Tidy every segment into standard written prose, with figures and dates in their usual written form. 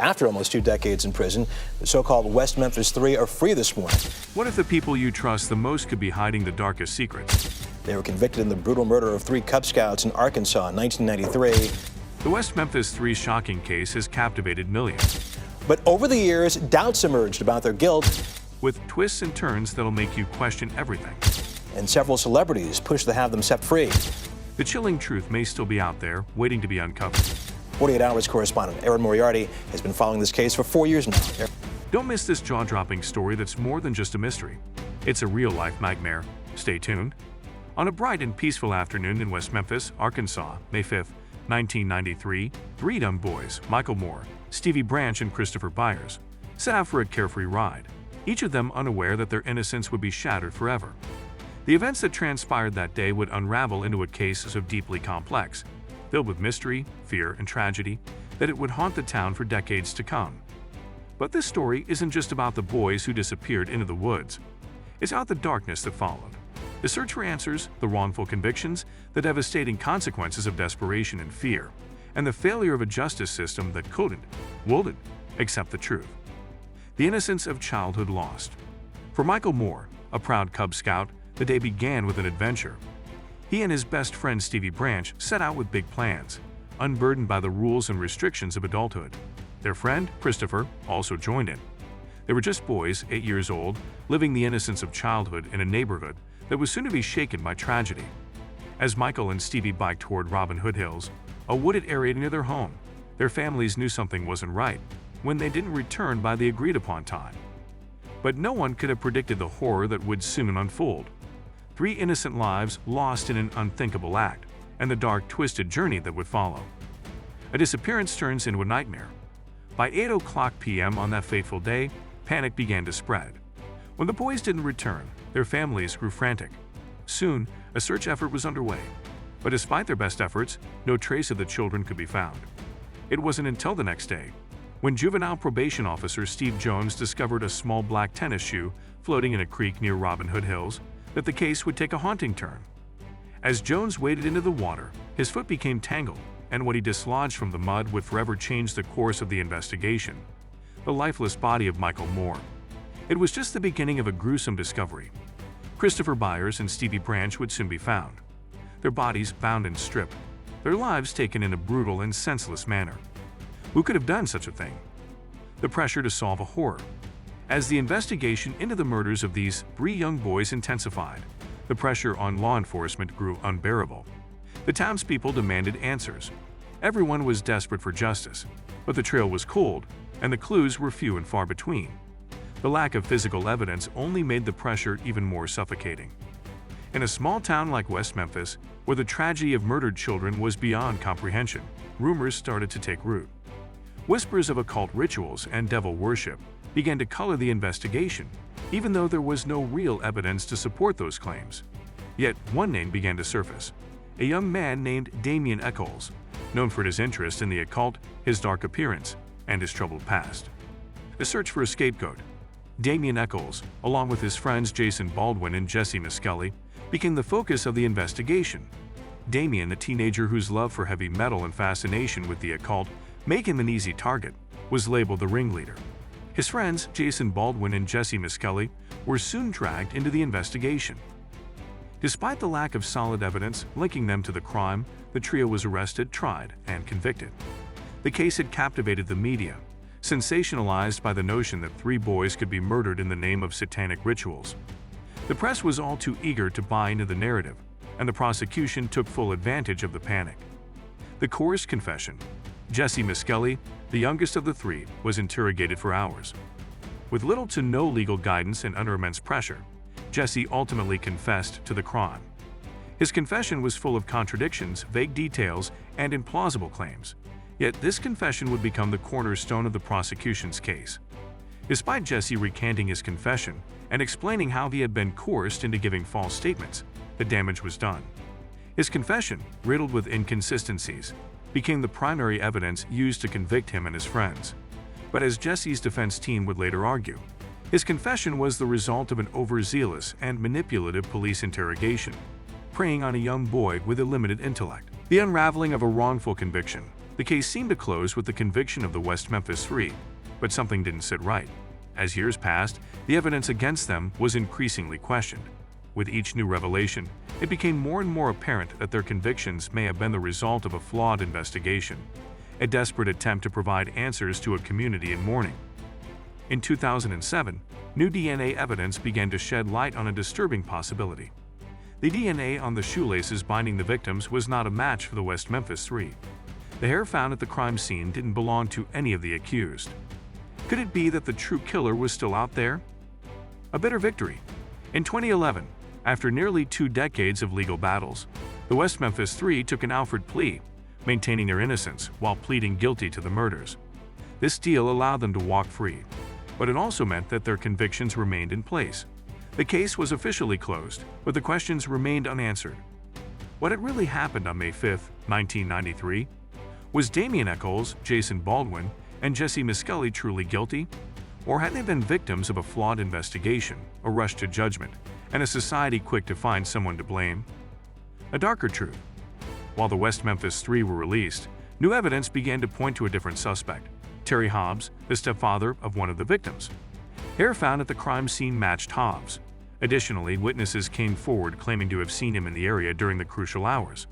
after almost 2 decades in prison. The so-called West Memphis Three are free this morning. What if the people you trust the most could be hiding the darkest secrets? They were convicted in the brutal murder of 3 Cub Scouts in Arkansas in 1993. The West Memphis Three shocking case has captivated millions. But over the years, doubts emerged about their guilt, with twists and turns that'll make you question everything. and several celebrities pushed to have them set free. The chilling truth may still be out there, waiting to be uncovered. 48 Hours correspondent Aaron Moriarty has been following this case for 4 years now. Don't miss this jaw-dropping story that's more than just a mystery. It's a real-life nightmare. Stay tuned. On a bright and peaceful afternoon in West Memphis, Arkansas, May 5, 1993, 3 young boys, Michael Moore, Stevie Branch, and Christopher Byers, set out for a carefree ride, each of them unaware that their innocence would be shattered forever. The events that transpired that day would unravel into a case so deeply complex, filled with mystery, fear, and tragedy, that it would haunt the town for decades to come. But this story isn't just about the boys who disappeared into the woods. It's about the darkness that followed. The search for answers, the wrongful convictions, the devastating consequences of desperation and fear, and the failure of a justice system that wouldn't accept the truth. The innocence of childhood lost. For Michael Moore, a proud Cub Scout, the day began with an adventure. He and his best friend Stevie Branch set out with big plans, unburdened by the rules and restrictions of adulthood. Their friend, Christopher, also joined in. They were just boys, 8 years old, living the innocence of childhood in a neighborhood that was soon to be shaken by tragedy. As Michael and Stevie biked toward Robin Hood Hills, a wooded area near their home, their families knew something wasn't right when they didn't return by the agreed-upon time. But no one could have predicted the horror that would soon unfold. 3 innocent lives lost in an unthinkable act, and the dark, twisted journey that would follow. A disappearance turns into a nightmare. By 8:00 p.m. on that fateful day, panic began to spread. When the boys didn't return, their families grew frantic. Soon, a search effort was underway. But despite their best efforts, no trace of the children could be found. It wasn't until the next day, when juvenile probation officer Steve Jones discovered a small black tennis shoe floating in a creek near Robin Hood Hills, that the case would take a haunting turn. As Jones waded into the water, his foot became tangled, and what he dislodged from the mud would forever change the course of the investigation: the lifeless body of Michael Moore. It was just the beginning of a gruesome discovery. Christopher Byers and Stevie Branch would soon be found, their bodies bound and stripped, their lives taken in a brutal and senseless manner. Who could have done such a thing? The pressure to solve a horror. As the investigation into the murders of these 3 young boys intensified, the pressure on law enforcement grew unbearable. The townspeople demanded answers. Everyone was desperate for justice, but the trail was cold, and the clues were few and far between. The lack of physical evidence only made the pressure even more suffocating. In a small town like West Memphis, where the tragedy of murdered children was beyond comprehension, rumors started to take root. Whispers of occult rituals and devil worship began to color the investigation, even though there was no real evidence to support those claims. Yet one name began to surface: a young man named Damien Echols, known for his interest in the occult, his dark appearance, and his troubled past. The search for a scapegoat. Damien Echols, along with his friends Jason Baldwin and Jessie Misskelley, became the focus of the investigation. Damien, a teenager whose love for heavy metal and fascination with the occult make him an easy target, was labeled the ringleader. His friends, Jason Baldwin and Jessie Misskelley, were soon dragged into the investigation. Despite the lack of solid evidence linking them to the crime, the trio was arrested, tried, and convicted. The case had captivated the media, sensationalized by the notion that 3 boys could be murdered in the name of satanic rituals. The press was all too eager to buy into the narrative, and the prosecution took full advantage of the panic. The coerced confession. Jessie Misskelley, the youngest of the 3, was interrogated for hours. With little to no legal guidance and under immense pressure, Jessie ultimately confessed to the crime. His confession was full of contradictions, vague details, and implausible claims. Yet this confession would become the cornerstone of the prosecution's case. Despite Jessie recanting his confession and explaining how he had been coerced into giving false statements, the damage was done. His confession, riddled with inconsistencies, became the primary evidence used to convict him and his friends. But as Jessie's defense team would later argue, his confession was the result of an overzealous and manipulative police interrogation, preying on a young boy with a limited intellect. The unraveling of a wrongful conviction. The case seemed to close with the conviction of the West Memphis Three, but something didn't sit right. As years passed, the evidence against them was increasingly questioned. With each new revelation, it became more and more apparent that their convictions may have been the result of a flawed investigation, a desperate attempt to provide answers to a community in mourning. In 2007, new DNA evidence began to shed light on a disturbing possibility. The DNA on the shoelaces binding the victims was not a match for the West Memphis Three. The hair found at the crime scene didn't belong to any of the accused. Could it be that the true killer was still out there? A bitter victory. In 2011, after nearly 2 decades of legal battles, the West Memphis Three took an Alford plea, maintaining their innocence while pleading guilty to the murders. This deal allowed them to walk free, but it also meant that their convictions remained in place. The case was officially closed, but the questions remained unanswered. What had really happened on May 5, 1993? Was Damien Echols, Jason Baldwin, and Jessie Misskelley truly guilty? Or had they been victims of a flawed investigation, a rush to judgment, and a society quick to find someone to blame? A darker truth. While the West Memphis Three were released, new evidence began to point to a different suspect, Terry Hobbs, the stepfather of one of the victims. Hair found at the crime scene matched Hobbs. Additionally, witnesses came forward claiming to have seen him in the area during the crucial hours.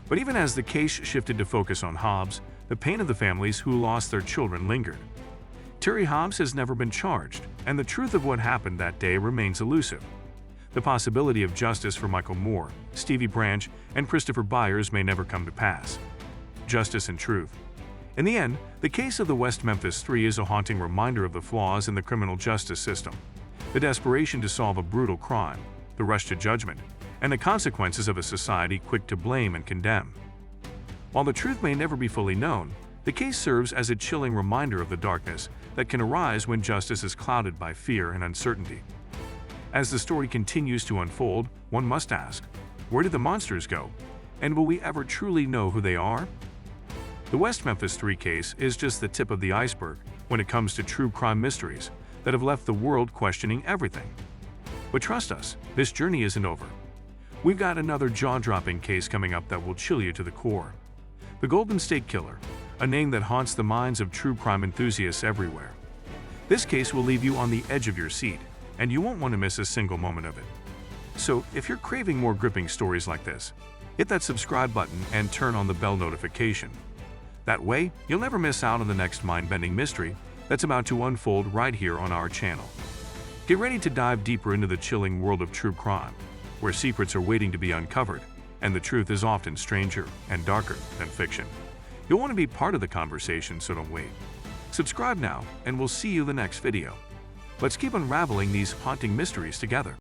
But even as the case shifted to focus on Hobbs, the pain of the families who lost their children lingered. Terry Hobbs has never been charged, and the truth of what happened that day remains elusive. The possibility of justice for Michael Moore, Stevie Branch, and Christopher Byers may never come to pass. Justice and truth. In the end, the case of the West Memphis Three is a haunting reminder of the flaws in the criminal justice system, the desperation to solve a brutal crime, the rush to judgment, and the consequences of a society quick to blame and condemn. While the truth may never be fully known, the case serves as a chilling reminder of the darkness that can arise when justice is clouded by fear and uncertainty. As the story continues to unfold, one must ask, where did the monsters go? And will we ever truly know who they are? The West Memphis Three case is just the tip of the iceberg when it comes to true crime mysteries that have left the world questioning everything. But trust us, this journey isn't over. We've got another jaw-dropping case coming up that will chill you to the core. The Golden State Killer, a name that haunts the minds of true crime enthusiasts everywhere. This case will leave you on the edge of your seat, and you won't want to miss a single moment of it. So, if you're craving more gripping stories like this, hit that subscribe button and turn on the bell notification. That way, you'll never miss out on the next mind-bending mystery that's about to unfold right here on our channel. Get ready to dive deeper into the chilling world of true crime, where secrets are waiting to be uncovered, and the truth is often stranger and darker than fiction. You'll want to be part of the conversation, so don't wait. Subscribe now, and we'll see you in the next video. Let's keep unraveling these haunting mysteries together.